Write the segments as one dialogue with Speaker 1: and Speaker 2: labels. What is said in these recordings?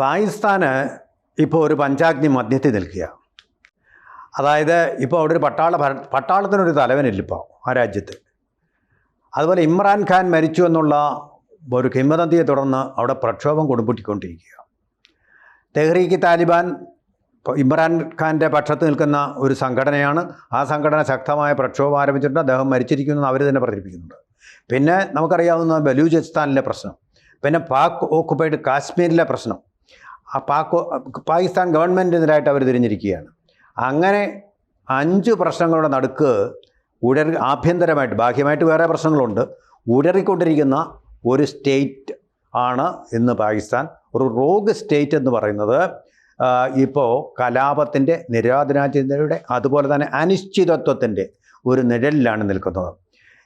Speaker 1: പാകിസ്ഥാന് ഇപ്പോൾ ഒരു പഞ്ചാഗ്നി മധ്യത്തിൽ നിൽക്കുക. അതായത് ഇപ്പോൾ അവിടെ ഒരു പട്ടാളത്തിനൊരു തലവനില്ലിപ്പോൾ ആ രാജ്യത്ത്. അതുപോലെ ഇമ്രാൻഖാൻ മരിച്ചു എന്നുള്ള ഒരു കിംവദന്തിയെ തുടർന്ന് അവിടെ പ്രക്ഷോഭം കൊടുമ്പുട്ടിക്കൊണ്ടിരിക്കുക. തെഹ്രീക്ക് താലിബാൻ ഇമ്രാൻഖാൻ്റെ പക്ഷത്ത് നിൽക്കുന്ന ഒരു സംഘടനയാണ്. ആ സംഘടന ശക്തമായ പ്രക്ഷോഭം ആരംഭിച്ചിട്ടുണ്ട്. അദ്ദേഹം മരിച്ചിരിക്കുന്നു അവർ തന്നെ പ്രചരിപ്പിക്കുന്നുണ്ട്. പിന്നെ നമുക്കറിയാവുന്ന ബലൂചിസ്ഥാനിലെ പ്രശ്നം, പിന്നെ പാക് ഓക്കുപ്പൈഡ് കാശ്മീരിലെ പ്രശ്നം, ആ പാകിസ്ഥാൻ ഗവൺമെൻറ്റിനെതിരായിട്ട് അവർ തിരിഞ്ഞിരിക്കുകയാണ്. അങ്ങനെ 5 പ്രശ്നങ്ങളുടെ നടുക്ക് ആഭ്യന്തരമായിട്ട്, ബാഹ്യമായിട്ട് വേറെ പ്രശ്നങ്ങളുണ്ട്, ഉടറിക്കൊണ്ടിരിക്കുന്ന ഒരു സ്റ്റേറ്റ് ആണ് ഇന്ന് പാകിസ്ഥാൻ. ഒരു റോഗ് സ്റ്റേറ്റ് എന്ന് പറയുന്നത് ഇപ്പോൾ കലാപത്തിൻ്റെ, നിരാധനാചിന്തയുടെ, അതുപോലെ തന്നെ അനിശ്ചിതത്വത്തിൻ്റെ ഒരു നിഴലിലാണ് നിൽക്കുന്നത്.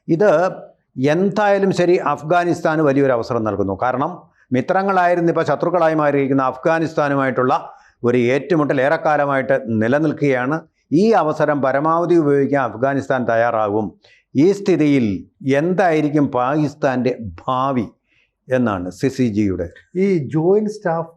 Speaker 1: ഇത് എന്തായാലും ശരി അഫ്ഗാനിസ്ഥാന് വലിയൊരു അവസരം നൽകുന്നു. കാരണം മിത്രങ്ങളായിരുന്നു ഇപ്പോൾ ശത്രുക്കളായി മാറിയിരിക്കുന്ന അഫ്ഗാനിസ്ഥാനുമായിട്ടുള്ള ഒരു ഏറ്റുമുട്ടൽ ഏറെക്കാലമായിട്ട് നിലനിൽക്കുകയാണ്. ഈ അവസരം പരമാവധി ഉപയോഗിക്കാൻ അഫ്ഗാനിസ്ഥാൻ തയ്യാറാകും. ഈ സ്ഥിതിയിൽ എന്തായിരിക്കും പാകിസ്ഥാൻ്റെ ഭാവി എന്നാണ് സിസിജിയുടെ
Speaker 2: ഈ joint staff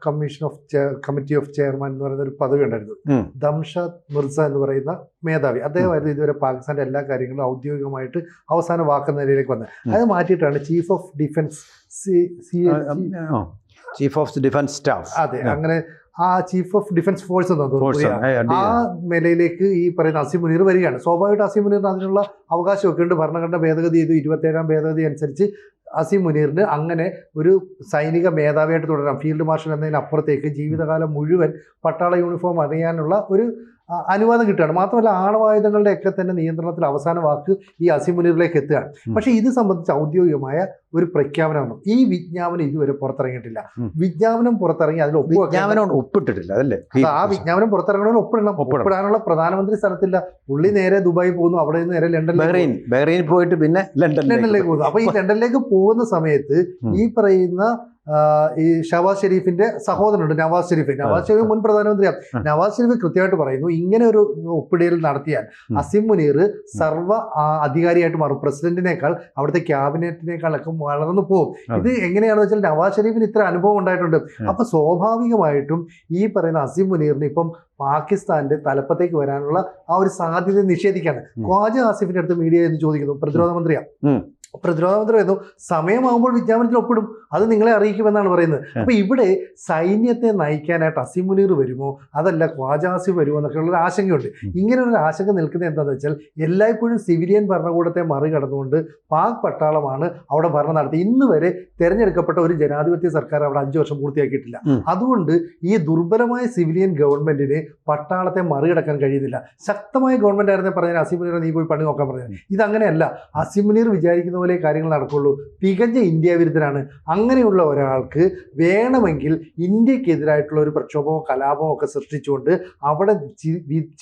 Speaker 2: committee of chairman എന്ന് പറയുന്ന ഒരു പദവി ഉണ്ടായിരുന്നു. ദംഷാദ് മിർസ എന്ന് പറയുന്ന മേധാവി, അദ്ദേഹമായിരുന്നു ഇതുവരെ പാകിസ്ഥാന്റെ എല്ലാ കാര്യങ്ങളും ഔദ്യോഗികമായിട്ട് അവസാന വാക്ക് നിലയിലേക്ക് വന്നത്. അത് മാറ്റിയിട്ടാണ് ചീഫ് ഓഫ് ഡിഫൻസ്
Speaker 1: സ്റ്റാഫ്,
Speaker 2: അതെ, അങ്ങനെ ആ ചീഫ് ഓഫ് ഡിഫൻസ് ഫോഴ്സ് എന്ന് ആ നിലയിലേക്ക് ഈ പറയുന്ന അസീം മുനീർ വരികയാണ്. സ്വാഭാവികമായിട്ട് അസീം മുനീറിന് അതിനുള്ള അവകാശമൊക്കെ ഉണ്ട്. ഭരണഘടന ഭേദഗതി ചെയ്തു. 27ാം ഭേദഗതി അനുസരിച്ച് അസീം മുനീറിന് അങ്ങനെ ഒരു സൈനിക മേധാവിയായിട്ട് തുടരാം. ഫീൽഡ് മാർഷൽ എന്നതിനപ്പുറത്തേക്ക് ജീവിതകാലം മുഴുവൻ പട്ടാള യൂണിഫോം അണിയാനുള്ള ഒരു അനുവാദം കിട്ടുകയാണ്. മാത്രമല്ല ആണവായുധങ്ങളുടെ ഒക്കെ തന്നെ നിയന്ത്രണത്തിൽ അവസാന വാക്ക് ഈ അസീം മുനീറിലേക്ക് എത്തുകയാണ്. പക്ഷേ ഇത് സംബന്ധിച്ച് ഔദ്യോഗികമായ ഒരു പ്രഖ്യാപനമാണ്. ഈ വിജ്ഞാപനം ഇതുവരെ പുറത്തിറങ്ങിയിട്ടില്ല. വിജ്ഞാപനം പുറത്തിറങ്ങി അതിൽ
Speaker 1: ഒപ്പിട്ടിട്ടില്ല, അതല്ലേ?
Speaker 2: ആ വിജ്ഞാപനം പുറത്തിറങ്ങണമെങ്കിൽ ഒപ്പിടാനുള്ള പ്രധാനമന്ത്രി സ്ഥലത്തില്ല. പുള്ളി നേരെ ദുബായി പോകുന്നു, അവിടെ നിന്ന് നേരെ
Speaker 1: ബഹ്റൈൻ പോയിട്ട് പിന്നെ ലണ്ടനിലേക്ക്
Speaker 2: പോകുന്നു. അപ്പൊ ഈ ലണ്ടനിലേക്ക് പോകുന്ന സമയത്ത് ഈ പറയുന്ന ഈ ഷവാസ് ഷെരീഫിന്റെ സഹോദരനുണ്ട് നവാസ് ഷെരീഫ് മുൻ പ്രധാനമന്ത്രിയാണ്. നവാസ് ഷെരീഫ് കൃത്യമായിട്ട് പറയുന്നു, ഇങ്ങനെ ഒരു ഒപ്പിടൽ നടത്തിയാൽ അസീം മുനീർ സർവ്വ അധികാരിയായിട്ട് മാറും. പ്രസിഡന്റിനേക്കാൾ അവിടുത്തെ ക്യാബിനറ്റിനേക്കാളൊക്കെ വളർന്നു പോകും. ഇത് എങ്ങനെയാണെന്ന് വെച്ചാൽ നവാസ് ഷെരീഫിന് ഇത്ര അനുഭവം ഉണ്ടായിട്ടുണ്ട്. അപ്പൊ സ്വാഭാവികമായിട്ടും ഈ പറയുന്ന അസീം മുനീറിന് ഇപ്പം പാകിസ്ഥാന്റെ തലപ്പത്തേക്ക് വരാനുള്ള ആ ഒരു സാധ്യത നിഷേധിക്കാണ്. ഖ്വാജ ആസിഫിന്റെ അടുത്ത് മീഡിയ എന്ന് ചോദിക്കുന്നു, പ്രതിരോധ മന്ത്രി പറയുന്നു സമയമാകുമ്പോൾ വിജ്ഞാപനത്തിൽ ഒപ്പിടും, അത് നിങ്ങളെ അറിയിക്കുമെന്നാണ് പറയുന്നത്. അപ്പൊ ഇവിടെ സൈന്യത്തെ നയിക്കാനായിട്ട് അസീം മുനീർ വരുമോ അതല്ല ഖ്വാജ ആസിഫ് വരുമോ എന്നൊക്കെയുള്ള ഒരു ആശങ്കയുണ്ട്. ഇങ്ങനെ ഒരു ആശങ്ക നിൽക്കുന്നത് എന്താണെന്ന് വെച്ചാൽ എല്ലായ്പ്പോഴും സിവിലിയൻ ഭരണകൂടത്തെ മറികടന്നുകൊണ്ട് പാക് പട്ടാളമാണ് അവിടെ ഭരണം നടത്തി. ഇന്ന് വരെ തെരഞ്ഞെടുക്കപ്പെട്ട ഒരു ജനാധിപത്യ സർക്കാർ അവിടെ 5 വർഷം പൂർത്തിയാക്കിയിട്ടില്ല. അതുകൊണ്ട് ഈ ദുർബലമായ സിവിലിയൻ ഗവൺമെന്റിന് പട്ടാളത്തെ മറികടക്കാൻ കഴിയുന്നില്ല. ശക്തമായ ഗവൺമെന്റ് ആയിരുന്നേ പറഞ്ഞാൽ അസീം മുനീർ നീ പോയി പണി നോക്കാൻ പറഞ്ഞത്. ഇതങ്ങനെയല്ല. അസീം മുനീർ വിചാരിക്കുന്ന പോലെ കാര്യങ്ങൾ നടക്കുള്ളൂ. തികഞ്ഞ ഇന്ത്യ വിരുദ്ധനാണ്. അങ്ങനെയുള്ള ഒരാൾക്ക് വേണമെങ്കിൽ ഇന്ത്യക്കെതിരായിട്ടുള്ള ഒരു പ്രക്ഷോഭമോ കലാപമോ ഒക്കെ സൃഷ്ടിച്ചുകൊണ്ട് അവിടെ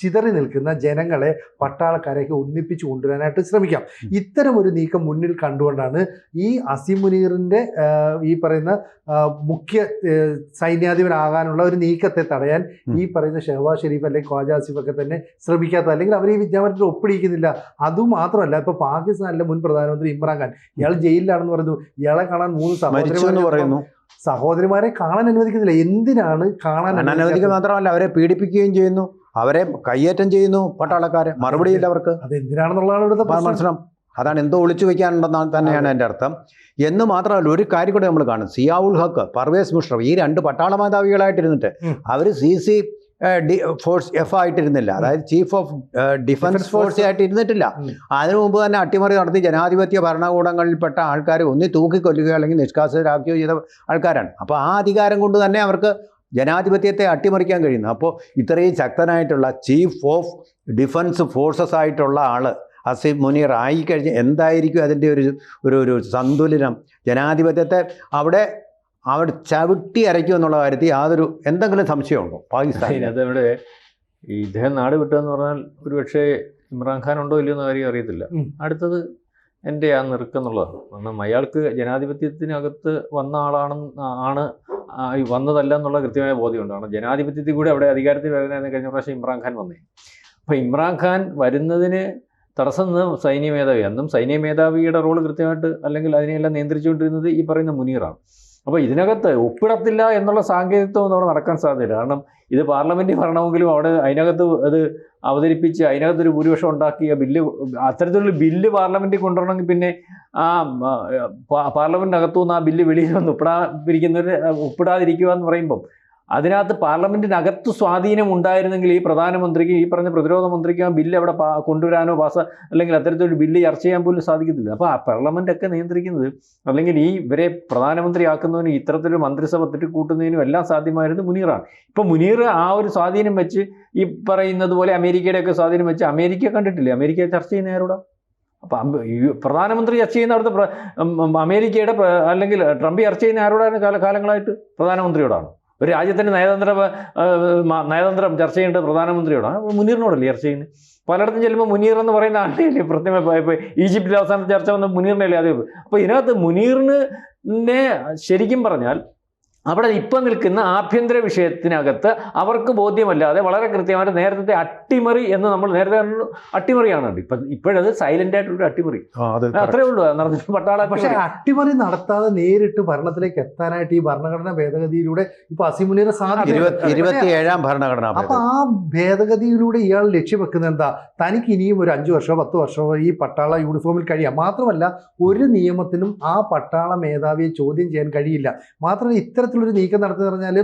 Speaker 2: ചിതറി നിൽക്കുന്ന ജനങ്ങളെ പട്ടാളക്കാരെയൊക്കെ ഒന്നിപ്പിച്ചു കൊണ്ടുവരാനായിട്ട് ശ്രമിക്കാം. ഇത്തരം ഒരു നീക്കം മുന്നിൽ കണ്ടുകൊണ്ടാണ് ഈ അസീം മുനീറിന്റെ ഈ പറയുന്ന മുഖ്യ സൈന്യാധിപനാകാനുള്ള ഒരു നീക്കത്തെ തടയാൻ ഈ പറയുന്ന ഷഹബാസ് ഷെരീഫ് അല്ലെങ്കിൽ ഖ്വാജ ആസിഫ് ഒക്കെ തന്നെ ശ്രമിക്കാത്ത, അല്ലെങ്കിൽ അവർ ഈ വിജ്ഞാപനത്തിൽ ഒപ്പിടിക്കുന്നില്ല. അതുമാത്രമല്ല, ഇപ്പൊ പാകിസ്ഥാനിലെ മുൻ പ്രധാനമന്ത്രി ഇമ്രാൻഖാൻ, ഇയാൾ ജയിലിലാണെന്ന് പറയുന്നു. ഇയാളെ കാണാൻ 3 സഹോദരിമാരെ കാണാൻ അനുവദിക്കുന്നില്ല. എന്തിനാണ് കാണാൻ
Speaker 1: അനുവദിക്കുക? മാത്രമല്ല അവരെ പീഡിപ്പിക്കുകയും ചെയ്യുന്നു, അവരെ കയ്യേറ്റം ചെയ്യുന്നു പട്ടാളക്കാരെ. മറുപടിയില്ല അവർക്ക്.
Speaker 2: അത് എന്തിനാണെന്നുള്ളതാണ് ഇവിടുത്തെ
Speaker 1: മനസ്സിലാവും. അതാണ് എന്തോ ഒളിച്ചു വയ്ക്കാനുണ്ടെന്നാണ് തന്നെയാണ് എൻ്റെ അർത്ഥം. എന്ന് മാത്രമല്ല ഒരു കാര്യം കൂടെ നമ്മൾ കാണും. സിയാവുൽ ഹക്ക്, പർവേസ് മുഷറഫ്, ഈ 2 പട്ടാള മേധാവികളായിട്ടിരുന്നിട്ട് അവർ CC ഫോഴ്സ് F ആയിട്ടിരുന്നില്ല, അതായത് ചീഫ് ഓഫ് ഡിഫൻസ് ഫോഴ്സ് ആയിട്ട് ഇരുന്നിട്ടില്ല. അതിനു മുമ്പ് തന്നെ അട്ടിമറി നടത്തി ജനാധിപത്യ ഭരണകൂടങ്ങളിൽപ്പെട്ട ആൾക്കാരെ ഒന്നി തൂക്കിക്കൊല്ലുകയോ അല്ലെങ്കിൽ നിഷ്കാസിതരാക്കുകയോ ചെയ്ത ആൾക്കാരാണ്. അപ്പോൾ ആ അധികാരം കൊണ്ട് തന്നെ അവർക്ക് ജനാധിപത്യത്തെ അട്ടിമറിക്കാൻ കഴിയുന്നു. അപ്പോൾ ഇത്രയും ശക്തനായിട്ടുള്ള ചീഫ് ഓഫ് ഡിഫൻസ് ഫോഴ്സസ് ആയിട്ടുള്ള ആൾ അസീം മുനീർ ആയിക്കഴിഞ്ഞ് എന്തായിരിക്കും അതിൻ്റെ ഒരു സന്തുലനം? ജനാധിപത്യത്തെ അവിടെ ചവിട്ടി അരയ്ക്കും എന്നുള്ള കാര്യത്തിൽ എന്തെങ്കിലും സംശയമുണ്ടോ പാകിസ്ഥാൻ?
Speaker 3: അതവിടെ ഈ ഇദ്ദേഹം നാട് വിട്ടതെന്ന് പറഞ്ഞാൽ ഒരുപക്ഷെ ഇമ്രാൻഖാൻ ഉണ്ടോ ഇല്ലയോ എന്ന കാര്യം അറിയത്തില്ല. അടുത്തത് എൻ്റെ ആ നിറുക്കെന്നുള്ളതാണ്. കാരണം അയാൾക്ക് ജനാധിപത്യത്തിനകത്ത് വന്ന ആളാണ് വന്നതല്ല എന്നുള്ള കൃത്യമായ ബോധ്യമുണ്ട്. കാരണം ജനാധിപത്യത്തിൽ കൂടി അവിടെ അധികാരത്തിൽ വരാനായിരുന്നു കഴിഞ്ഞ പ്രാവശ്യം ഇമ്രാൻഖാൻ വന്നേ. അപ്പോൾ ഇമ്രാൻഖാൻ വരുന്നതിന് തടസ്സം നിന്ന് സൈന്യ മേധാവി, അന്നും സൈന്യ മേധാവിയുടെ റോള് കൃത്യമായിട്ട് അല്ലെങ്കിൽ അതിനെയെല്ലാം നിയന്ത്രിച്ചുകൊണ്ടിരുന്നത് ഈ പറയുന്ന മുനീറാണ്. അപ്പോൾ ഇതിനകത്ത് ഒപ്പിടത്തില്ല എന്നുള്ള സാങ്കേതികത്വം ഒന്നും അവിടെ നടക്കാൻ സാധ്യതയില്ല. കാരണം ഇത് പാർലമെൻറ്റ് ഭരണമെങ്കിലും അവിടെ അതിനകത്ത് അത് അവതരിപ്പിച്ച് അതിനകത്തൊരു ഭൂരിപക്ഷം ഉണ്ടാക്കിയ ബില്ല്, അത്തരത്തിലുള്ള ബില്ല് പാർലമെൻറ്റിൽ കൊണ്ടുവരണമെങ്കിൽ പിന്നെ ആ പാർലമെൻറ്റിനകത്തു നിന്ന് ആ ബില്ല് വെളിയിൽ വന്ന് ഒപ്പിടാതിരിക്കുക എന്ന് പറയുമ്പം അതിനകത്ത് പാർലമെൻറ്റിനകത്ത് സ്വാധീനം ഉണ്ടായിരുന്നെങ്കിൽ ഈ പ്രധാനമന്ത്രിക്ക്, ഈ പറഞ്ഞ പ്രതിരോധ മന്ത്രിക്ക് ആ ബില്ല് അവിടെ കൊണ്ടുവരാനോ അല്ലെങ്കിൽ അത്തരത്തിലൊരു ബില്ല് ചർച്ച ചെയ്യാൻ പോലും സാധിക്കത്തില്ല. അപ്പോൾ ആ പാർലമെൻറ്റൊക്കെ നിയന്ത്രിക്കുന്നത് അല്ലെങ്കിൽ ഈ ഇവരെ പ്രധാനമന്ത്രിയാക്കുന്നതിനും ഇത്തരത്തിലൊരു മന്ത്രിസഭ തെറ്റിക്കൂട്ടുന്നതിനും എല്ലാം സാധ്യമായിരുന്നത് മുനീറാണ്. ഇപ്പോൾ മുനീർ ആ ഒരു സ്വാധീനം വെച്ച് ഈ പറയുന്നത് പോലെ അമേരിക്കയുടെയൊക്കെ സ്വാധീനം വെച്ച് അമേരിക്ക കണ്ടിട്ടില്ലേ, അമേരിക്ക ചർച്ച ചെയ്യുന്ന ആരോടാ? അപ്പം പ്രധാനമന്ത്രി ചർച്ച ചെയ്യുന്ന അവിടുത്തെ അമേരിക്കയുടെ അല്ലെങ്കിൽ ട്രംപ് ചർച്ച ചെയ്യുന്ന ആരോടാണ് കാലങ്ങളായിട്ട്? പ്രധാനമന്ത്രിയോടാണ്. ഒരു രാജ്യത്തിൻ്റെ നയതന്ത്രം ചർച്ച ചെയ്യേണ്ടത് പ്രധാനമന്ത്രിയോടാണ്, മുനീറിനോടല്ലേ ചർച്ച ചെയ്യുന്നത്? പലയിടത്തും ചെല്ലുമ്പോൾ മുനീർ എന്ന് പറയുന്ന ആളെയല്ലേ പ്രത്യേക. ഇപ്പോൾ ഈജിപ്തിലെ അവസാനത്തെ ചർച്ച വന്ന മുനീറിനല്ലേ അതേ. അപ്പോൾ ഇതിനകത്ത് മുനീറിനെ ശരിക്കും പറഞ്ഞാൽ അവിടെ ഇപ്പം നിൽക്കുന്ന ആഭ്യന്തര വിഷയത്തിനകത്ത് അവർക്ക് ബോധ്യമല്ലാതെ വളരെ കൃത്യമായിട്ട് നേരത്തെ അട്ടിമറി എന്ന് നമ്മൾ നേരത്തെ അട്ടിമറിയാണ്. ഇപ്പോഴത് സൈലന്റ് ആയിട്ടുള്ള അട്ടിമറി, അത്രേ ഉള്ളൂ നടന്നിട്ട് പട്ടാള.
Speaker 2: പക്ഷേ അട്ടിമറി നടത്താതെ നേരിട്ട് ഭരണത്തിലേക്ക് എത്താനായിട്ട് ഈ ഭരണഘടനാ ഭേദഗതിയിലൂടെ ഇപ്പൊ അസീം മുനീറിന് സാധിക്കും.
Speaker 1: 27ാം ഭരണഘടന.
Speaker 2: അപ്പൊ ആ ഭേദഗതിയിലൂടെ ഇയാൾ ലക്ഷ്യം വെക്കുന്നത് എന്താ? തനിക്ക് ഇനിയും ഒരു 5 വർഷമോ 10 വർഷമോ ഈ പട്ടാള യൂണിഫോമിൽ കഴിയാം. മാത്രമല്ല ഒരു നിയമത്തിനും ആ പട്ടാള മേധാവിയെ ചോദ്യം ചെയ്യാൻ കഴിയില്ല. മാത്രമല്ല ഇത്തരത്തിലൊരു നീക്കം നടത്തി പറഞ്ഞാൽ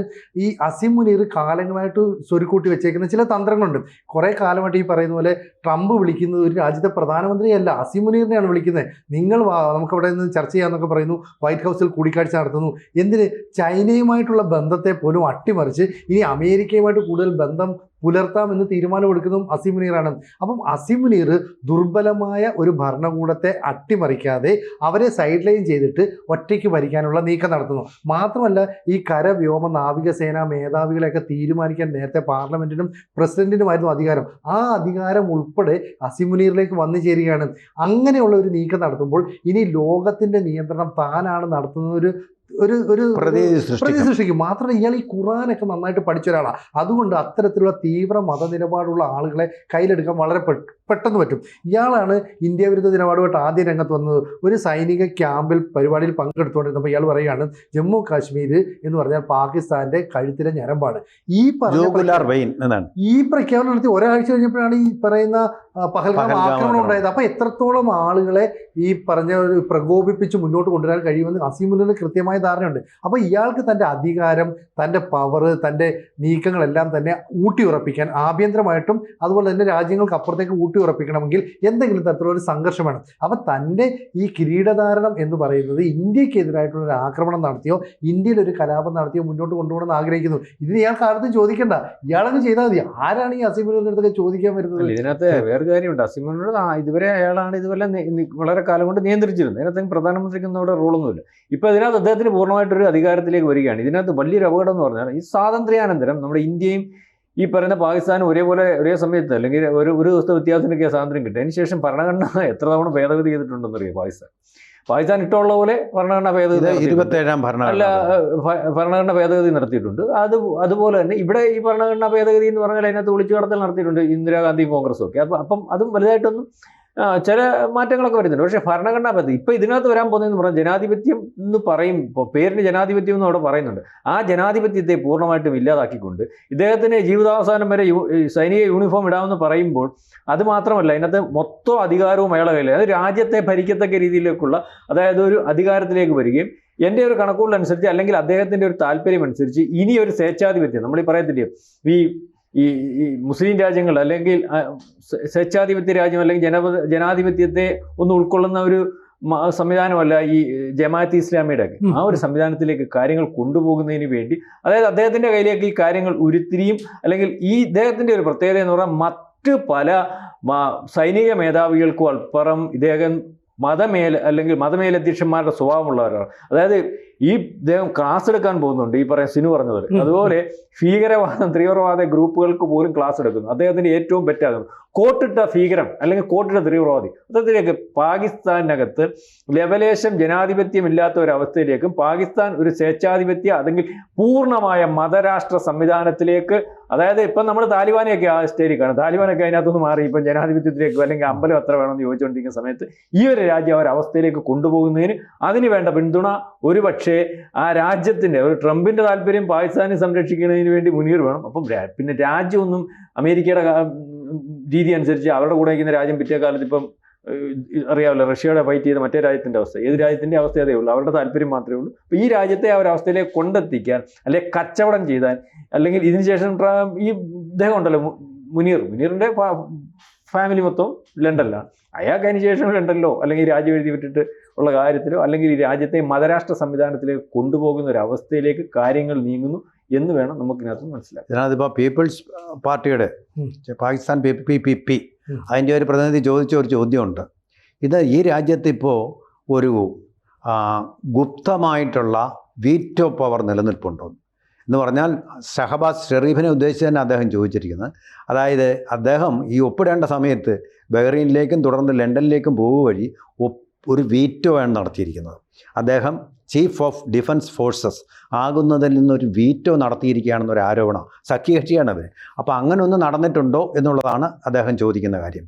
Speaker 2: ഈ അസീം മുനീർ കാലങ്ങളായിട്ട് സ്വരുക്കൂട്ടി വെച്ചേക്കുന്ന ചില തന്ത്രങ്ങളുണ്ട്. കുറേ കാലമായിട്ട് ഈ പറയുന്ന പോലെ ട്രംപ് വിളിക്കുന്നത് ഒരു രാജ്യത്തെ പ്രധാനമന്ത്രിയല്ല, അസീം മുനീറിനെയാണ് വിളിക്കുന്നത്. നിങ്ങൾ നമുക്കവിടെ നിന്ന് ചർച്ച ചെയ്യാമെന്നൊക്കെ പറയുന്നു, വൈറ്റ് ഹൗസിൽ കൂടിക്കാഴ്ച നടത്തുന്നു. എന്തിന്? ചൈനയുമായിട്ടുള്ള ബന്ധത്തെ പോലും അട്ടിമറിച്ച് ഇനി അമേരിക്കയുമായിട്ട് കൂടുതൽ ബന്ധം പുലർത്താമെന്ന് തീരുമാനമെടുക്കുന്നതും അസീം മുനീറാണ്. അപ്പം അസീം മുനീർ ദുർബലമായ ഒരു ഭരണകൂടത്തെ അട്ടിമറിക്കാതെ അവരെ സൈഡ് ലൈൻ ചെയ്തിട്ട് ഒറ്റയ്ക്ക് ഭരിക്കാനുള്ള നീക്കം നടത്തുന്നു. മാത്രമല്ല ഈ കര, വ്യോമ, നാവികസേനാ മേധാവികളെയൊക്കെ തീരുമാനിക്കാൻ നേരത്തെ പാർലമെൻറ്റിനും പ്രസിഡന്റിനുമായിരുന്നു അധികാരം. ആ അധികാരം ഉൾപ്പെടെ അസീം മുനീറിലേക്ക് വന്നു ചേരുകയാണ്. അങ്ങനെയുള്ള ഒരു നീക്കം നടത്തുമ്പോൾ ഇനി ലോകത്തിൻ്റെ നിയന്ത്രണം താനാണ് നടത്തുന്ന ഒരു പ്രതീതി സൃഷ്ടിക്കും. മാത്രമല്ല ഇയാൾ ഈ ഖുർആനൊക്കെ നന്നായിട്ട് പഠിച്ച ഒരാളാണ്. അതുകൊണ്ട് അത്തരത്തിലുള്ള തീവ്ര മതനിലപാടുള്ള ആളുകളെ കയ്യിലെടുക്കാൻ വളരെ പെട്ടെന്ന് പറ്റും. ഇയാളാണ് ഇന്ത്യ വിരുദ്ധ നിലപാടുമായിട്ട് ആദ്യം രംഗത്ത് വന്നത്. ഒരു സൈനിക ക്യാമ്പിൽ പരിപാടിയിൽ പങ്കെടുത്തുകൊണ്ടിരുന്നപ്പോൾ ഇയാൾ പറയുകയാണ് ജമ്മു കാശ്മീർ എന്ന് പറഞ്ഞാൽ പാകിസ്ഥാന്റെ കഴുത്തിലെ ഞരമ്പാണ്. ഈ പ്രഖ്യാപനം നടത്തി ഒരാഴ്ച കഴിഞ്ഞപ്പോഴാണ് ഈ പറയുന്ന പഹൽഗാം ആക്രമണം ഉണ്ടായത്. അപ്പൊ എത്രത്തോളം ആളുകളെ ഈ പറഞ്ഞ പ്രകോപിപ്പിച്ച് മുന്നോട്ട് കൊണ്ടുവരാൻ കഴിയുമെന്ന് അസീം മുനീറിന് കൃത്യമായ ധാരണയുണ്ട്. അപ്പൊ ഇയാൾക്ക് തന്റെ അധികാരം, തന്റെ പവർ, തന്റെ നീക്കങ്ങളെല്ലാം തന്നെ ഊട്ടിയുറപ്പിക്കാൻ ആഭ്യന്തരമായിട്ടും അതുപോലെ തന്നെ രാജ്യങ്ങൾക്ക് അപ്പുറത്തേക്ക് ഊട്ടിയുറപ്പിക്കണമെങ്കിൽ എന്തെങ്കിലും തരത്തിലുള്ള ഒരു സംഘർഷം വേണം. അപ്പൊ തന്റെ ഈ കിരീടധാരണം എന്ന് പറയുന്നത് ഇന്ത്യക്കെതിരായിട്ടുള്ള ഒരു ആക്രമണം നടത്തിയോ ഇന്ത്യയിൽ ഒരു കലാപം നടത്തിയോ മുന്നോട്ട് കൊണ്ടുപോകണമെന്ന് ആഗ്രഹിക്കുന്നു. ഇതിന് ഇയാൾക്ക് ആർക്കും ചോദിക്കണ്ട, ഇയാളൊക്കെ ചെയ്താൽ മതി. ആരാണ് ഈ അസീം മുനീറിന്റെ അടുത്തൊക്കെ ചോദിക്കാൻ വരുന്നത്?
Speaker 3: ഇതിനകത്ത് വേറെ കാര്യമുണ്ട്. അസീം മുനീർ ഇതുവരെ അയാളാണ് ഇതുവരെ വളരെ കാലം കൊണ്ട് നിയന്ത്രിച്ചിരുന്നത്. അതിനകത്ത് പ്രധാനമന്ത്രിക്കൊന്നും അവിടെ റോളൊന്നുമില്ല. ഇപ്പോൾ ഇതിനകത്ത് അദ്ദേഹത്തിന് പൂർണ്ണമായിട്ടൊരു അധികാരത്തിലേക്ക് വരികയാണ്. ഇതിനകത്ത് വലിയൊരു അപകടം എന്ന് പറഞ്ഞാൽ ഈ സ്വാതന്ത്ര്യാനന്തരം നമ്മുടെ ഇന്ത്യയും ഈ പറയുന്ന പാകിസ്ഥാനും ഒരേ സമയത്ത് അല്ലെങ്കിൽ ഒരു ദിവസത്തെ വ്യത്യാസത്തിനൊക്കെ സ്വാതന്ത്ര്യം കിട്ടും. അതിനുശേഷം ഭരണഘടന എത്ര തവണ ഭേദഗതി ചെയ്തിട്ടുണ്ടെന്നറിയാം. പാകിസ്ഥാൻ ഇഷ്ടമുള്ള പോലെ ഭരണഘടന ഭേദഗതി
Speaker 1: 27ാം
Speaker 3: ഭരണഘടന ഭേദഗതി നടത്തിയിട്ടുണ്ട്. അതുപോലെ തന്നെ ഇവിടെ ഈ ഭരണഘടനാ ഭേദഗതി എന്ന് പറഞ്ഞാൽ അതിനകത്ത് ഒളിച്ചു കടത്തൽ നടത്തിയിട്ടുണ്ട് ഇന്ദിരാഗാന്ധിയും കോൺഗ്രസും ഒക്കെ. അപ്പം അതും വലുതായിട്ടൊന്നും ചില മാറ്റങ്ങളൊക്കെ വരുന്നുണ്ട്. പക്ഷേ ഭരണഘടനാ പദ്ധതി ഇപ്പോൾ ഇതിനകത്ത് വരാൻ പോകുന്നതെന്ന് പറഞ്ഞാൽ ജനാധിപത്യം എന്ന് പറയും. ഇപ്പോൾ പേരിന് ജനാധിപത്യം എന്ന് അവിടെ പറയുന്നുണ്ട്. ആ ജനാധിപത്യത്തെ പൂർണ്ണമായിട്ടും ഇല്ലാതാക്കിക്കൊണ്ട് ഇദ്ദേഹത്തിന് ജീവിതാവസാനം വരെ സൈനിക യൂണിഫോം ഇടാമെന്ന് പറയുമ്പോൾ അത് മാത്രമല്ല ഇതിനകത്ത് മൊത്തം അധികാരവും അയാളെ കയ്യിൽ, അത് രാജ്യത്തെ ഭരിക്കത്തക്ക രീതിയിലേക്കുള്ള അതായത് ഒരു അധികാരത്തിലേക്ക് വരികയും എൻ്റെ ഒരു കണക്കുകളനുസരിച്ച് അല്ലെങ്കിൽ അദ്ദേഹത്തിൻ്റെ ഒരു താല്പര്യം അനുസരിച്ച് ഇനി ഒരു സ്വേച്ഛാധിപത്യം നമ്മൾ ഈ പറയത്തില്ലേ ഈ മുസ്ലിം രാജ്യങ്ങൾ അല്ലെങ്കിൽ സ്വേച്ഛാധിപത്യ രാജ്യം അല്ലെങ്കിൽ ജനാധിപത്യത്തെ ഒന്ന് ഉൾക്കൊള്ളുന്ന ഒരു സംവിധാനമല്ല ഈ ജമാഅത്ത് ഇസ്ലാമിയുടെ ഒക്കെ ആ ഒരു സംവിധാനത്തിലേക്ക് കാര്യങ്ങൾ കൊണ്ടുപോകുന്നതിന് വേണ്ടി അതായത് അദ്ദേഹത്തിൻ്റെ കയ്യിലേക്ക് ഈ കാര്യങ്ങൾ ഉരുത്തിരിയും. അല്ലെങ്കിൽ ഈ ഇദ്ദേഹത്തിൻ്റെ ഒരു പ്രത്യേകത എന്ന് പറഞ്ഞാൽ മറ്റ് പല സൈനിക മേധാവികൾക്കും അപ്പുറം ഇദ്ദേഹം മതമേലധ്യക്ഷന്മാരുടെ സ്വഭാവമുള്ളവരാണ്. അതായത് ഈ ഇദ്ദേഹം ക്ലാസ് എടുക്കാൻ പോകുന്നുണ്ട്, ഈ പറയാൻ സിനു പറഞ്ഞത്. അതുപോലെ ഭീകരവാദം, തീവ്രവാദ ഗ്രൂപ്പുകൾക്ക് പോലും ക്ലാസ് എടുക്കുന്നു. അദ്ദേഹത്തിന് ഏറ്റവും പറ്റാകുന്നു കോട്ടിട്ട ഭീകരം അല്ലെങ്കിൽ കോട്ടിട്ട തീവ്രവാദി. അത്തരത്തിലേക്ക് പാകിസ്ഥാനകത്ത് ലെവലേശം ജനാധിപത്യമില്ലാത്ത ഒരവസ്ഥയിലേക്കും പാകിസ്ഥാൻ ഒരു സ്വേച്ഛാധിപത്യ അല്ലെങ്കിൽ പൂർണ്ണമായ മതരാഷ്ട്ര സംവിധാനത്തിലേക്ക്, അതായത് ഇപ്പം നമ്മൾ താലിബാനെയൊക്കെ ആ സ്റ്റേജിൽ കാണും. താലിബാനൊക്കെ അതിനകത്തുനിന്ന് മാറി ഇപ്പം ജനാധിപത്യത്തിലേക്കോ അല്ലെങ്കിൽ അമ്പലം അത്ര വേണമെന്ന് ചോദിച്ചുകൊണ്ടിരിക്കുന്ന സമയത്ത് ഈ ഒരു രാജ്യം അവരവസ്ഥയിലേക്ക് കൊണ്ടുപോകുന്നതിന് അതിന് വേണ്ട പിന്തുണ ഒരുപക്ഷെ പക്ഷേ ആ രാജ്യത്തിൻ്റെ ഒരു ട്രംപിൻ്റെ താല്പര്യം പാകിസ്ഥാനെ സംരക്ഷിക്കുന്നതിന് വേണ്ടി മുനീർ വേണം. അപ്പം പിന്നെ രാജ്യമൊന്നും അമേരിക്കയുടെ രീതി അനുസരിച്ച് അവരുടെ കൂടെ നിൽക്കുന്ന രാജ്യം പിറ്റേ കാലത്ത് ഇപ്പം അറിയാമല്ലോ, റഷ്യയുടെ ഫൈറ്റ് ചെയ്ത മറ്റേ രാജ്യത്തിൻ്റെ അവസ്ഥ, ഏത് രാജ്യത്തിൻ്റെ അവസ്ഥ അതേ ഉള്ളൂ, അവരുടെ താല്പര്യം മാത്രമേ ഉള്ളൂ. അപ്പോൾ ഈ രാജ്യത്തെ ആ ഒരു അവസ്ഥയിലേക്ക് കൊണ്ടെത്തിക്കാൻ, അല്ലെങ്കിൽ കച്ചവടം ചെയ്താൽ, അല്ലെങ്കിൽ ഇതിനുശേഷം ഈ ഇദ്ദേഹം ഉണ്ടല്ലോ മുനീറിൻ്റെ ഫാമിലി മൊത്തം ലണ്ടനിലാണ്. അയാൾക്ക് അതിന് ശേഷം ലണ്ടനിലോ അല്ലെങ്കിൽ രാജ്യം എഴുതി വിട്ടിട്ട് ഉള്ള കാര്യത്തിലോ അല്ലെങ്കിൽ ഈ രാജ്യത്തെ മതരാഷ്ട്ര സംവിധാനത്തിലേക്ക് കൊണ്ടുപോകുന്ന ഒരു അവസ്ഥയിലേക്ക് കാര്യങ്ങൾ നീങ്ങുന്നു എന്ന് വേണം നമുക്കിതിനകത്ത് മനസ്സിലാക്കാം.
Speaker 1: ഇതിനകത്തിപ്പോൾ പീപ്പിൾസ് പാർട്ടിയുടെ പാകിസ്ഥാൻ PPP അതിൻ്റെ ഒരു പ്രതിനിധി ചോദിച്ച ഒരു ചോദ്യമുണ്ട്. ഇത് ഈ രാജ്യത്തിപ്പോൾ ഒരു ഗുപ്തമായിട്ടുള്ള വീറ്റോ പവർ നിലനിൽപ്പുണ്ടോ എന്ന് പറഞ്ഞാൽ ഷഹബാസ് ഷെറീഫിനെ ഉദ്ദേശിച്ച് തന്നെ അദ്ദേഹം ചോദിച്ചിരിക്കുന്നത്. അതായത് അദ്ദേഹം ഈ ഒപ്പിടേണ്ട സമയത്ത് ബഹ്റൈനിലേക്കും തുടർന്ന് ലണ്ടനിലേക്കും പോകുക വഴി ഒരു വീറ്റോ ആണ് നടത്തിയിരിക്കുന്നത്. അദ്ദേഹം ചീഫ് ഓഫ് ഡിഫൻസ് ഫോഴ്സസ് ആകുന്നതിൽ നിന്നൊരു വീറ്റോ നടത്തിയിരിക്കുകയാണെന്നൊരു ആരോപണം, സഖ്യകക്ഷിയാണത്. അപ്പോൾ അങ്ങനെ ഒന്ന് നടന്നിട്ടുണ്ടോ എന്നുള്ളതാണ് അദ്ദേഹം ചോദിക്കുന്ന കാര്യം.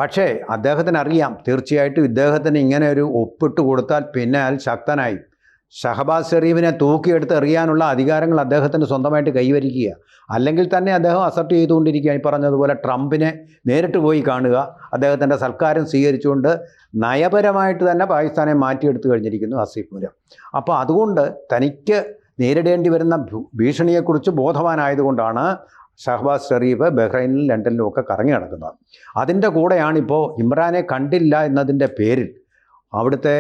Speaker 1: പക്ഷേ അദ്ദേഹത്തിന് അറിയാം, തീർച്ചയായിട്ടും ഇദ്ദേഹത്തിന് ഇങ്ങനെ ഒരു ഒപ്പിട്ട് കൊടുത്താൽ പിന്നെ അയാൾ ശക്തനായി ഷഹബാസ് ഷെറീഫിനെ തൂക്കിയെടുത്ത് എറിയാനുള്ള അധികാരങ്ങൾ അദ്ദേഹത്തിന് സ്വന്തമായിട്ട് കൈവരിക്കുക. അല്ലെങ്കിൽ തന്നെ അദ്ദേഹം അസർട്ട് ചെയ്തുകൊണ്ടിരിക്കുക. ഈ പറഞ്ഞതുപോലെ ട്രംപിനെ നേരിട്ട് പോയി കാണുക, അദ്ദേഹത്തിൻ്റെ സൽക്കാരം സ്വീകരിച്ചുകൊണ്ട് നയപരമായിട്ട് തന്നെ പാകിസ്ഥാനെ മാറ്റിയെടുത്തു കഴിഞ്ഞിരിക്കുന്നു ആസിഫ് മുനീർ. അപ്പോൾ അതുകൊണ്ട് തനിക്ക് നേരിടേണ്ടി വരുന്ന ഭീഷണിയെക്കുറിച്ച് ബോധവാനായതുകൊണ്ടാണ് ഷഹബാസ് ഷെറീഫ് ബഹ്റൈനിലും ലണ്ടനിലും ഒക്കെ കറങ്ങി നടക്കുന്നത്. അതിൻ്റെ കൂടെയാണിപ്പോൾ ഇമ്രാനെ കണ്ടില്ല എന്നതിൻ്റെ പേരിൽ അവിടുത്തെ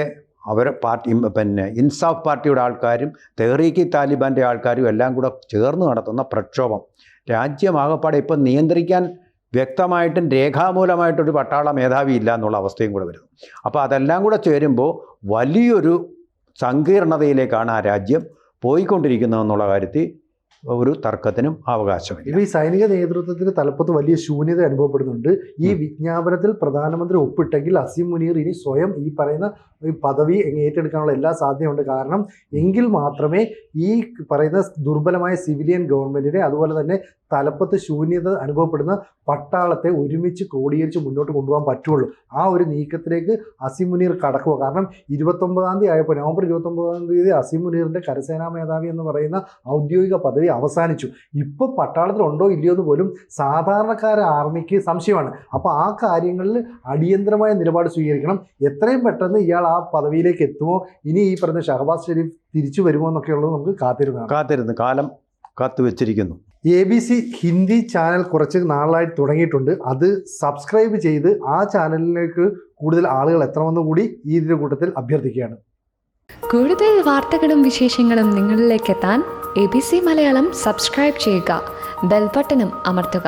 Speaker 1: പാർട്ടി പിന്നെ ഇൻസാഫ് പാർട്ടിയുടെ ആൾക്കാരും തെഹ്രീക്ക് താലിബാൻ്റെ ആൾക്കാരും എല്ലാം കൂടെ ചേർന്ന് നടത്തുന്ന പ്രക്ഷോഭം. രാജ്യമാകപ്പാടെ ഇപ്പം നിയന്ത്രിക്കാൻ വ്യക്തമായിട്ടും രേഖാമൂലമായിട്ടൊരു പട്ടാള മേധാവി ഇല്ല എന്നുള്ള അവസ്ഥയും കൂടെ വരുന്നു. അപ്പോൾ അതെല്ലാം കൂടെ ചേരുമ്പോൾ വലിയൊരു സങ്കീർണതയിലേക്കാണ് ആ രാജ്യം പോയിക്കൊണ്ടിരിക്കുന്നതെന്നുള്ള കാര്യത്തിൽ ഒരു തർക്കത്തിനും അവകാശമില്ല.
Speaker 2: ഇപ്പോൾ ഈ സൈനിക നേതൃത്വത്തിന് തലപ്പത്ത് വലിയ ശൂന്യത അനുഭവപ്പെടുന്നുണ്ട്. ഈ വിജ്ഞാപനത്തിൽ പ്രധാനമന്ത്രി ഒപ്പിട്ടെങ്കിൽ അസീം മുനീർ ഇനി സ്വയം ഈ പറയുന്ന ഈ പദവി ഏറ്റെടുക്കാനുള്ള എല്ലാ സാധ്യതയുണ്ട്. കാരണം എങ്കിൽ മാത്രമേ ഈ പറയുന്ന ദുർബലമായ സിവിലിയൻ ഗവൺമെൻറ്റിനെ, അതുപോലെ തന്നെ തലപ്പത്ത് ശൂന്യത അനുഭവപ്പെടുന്ന പട്ടാളത്തെ ഒരുമിച്ച് ക്രോഡീകരിച്ച് മുന്നോട്ട് കൊണ്ടുപോകാൻ പറ്റുള്ളൂ. ആ ഒരു നീക്കത്തിലേക്ക് അസീം മുനീർ കടക്കുക. കാരണം 29-ാം തീയതി ആയപ്പോൾ, നവംബർ 29-ാം തീയതി അസീം മുനീറിൻ്റെ കരസേനാ മേധാവി എന്ന് പറയുന്ന ഔദ്യോഗിക പദവി അവസാനിച്ചു. ഇപ്പോൾ പട്ടാളത്തിലുണ്ടോ ഇല്ലയോ എന്ന് പോലും സാധാരണക്കാര ആർമിക്ക് സംശയമാണ്. അപ്പോൾ ആ കാര്യങ്ങളിൽ അടിയന്തരമായ നിലപാട് സ്വീകരിക്കണം. എത്രയും പെട്ടെന്ന് ഇയാൾ ആ പദവിയിലേക്ക് എത്തുമോ, ഇനി ഈ പറഞ്ഞ ഷഹബാസ് ഷെരീഫ് തിരിച്ചു വരുമോ എന്നൊക്കെയുള്ളത് നമുക്ക് കാത്തിരുന്ന്
Speaker 1: കാലം കാത്തുവെച്ചിരിക്കുന്നു.
Speaker 2: ABC ഹിന്ദി ചാനൽ കുറച്ച് നാളായിട്ട് തുടങ്ങിയിട്ടുണ്ട്. അത് സബ്സ്ക്രൈബ് ചെയ്ത് ആ ചാനലിലേക്ക് കൂടുതൽ ആളുകൾ എത്തണമെന്ന് കൂടി ഈ കൂട്ടത്തിൽ അഭ്യർത്ഥിക്കുകയാണ്.
Speaker 4: കൂടുതൽ വാർത്തകളും വിശേഷങ്ങളും നിങ്ങളിലേക്ക് എത്താൻ ABC മലയാളം സബ്സ്ക്രൈബ് ചെയ്യുക, ബെൽ ബട്ടണും അമർത്തുക.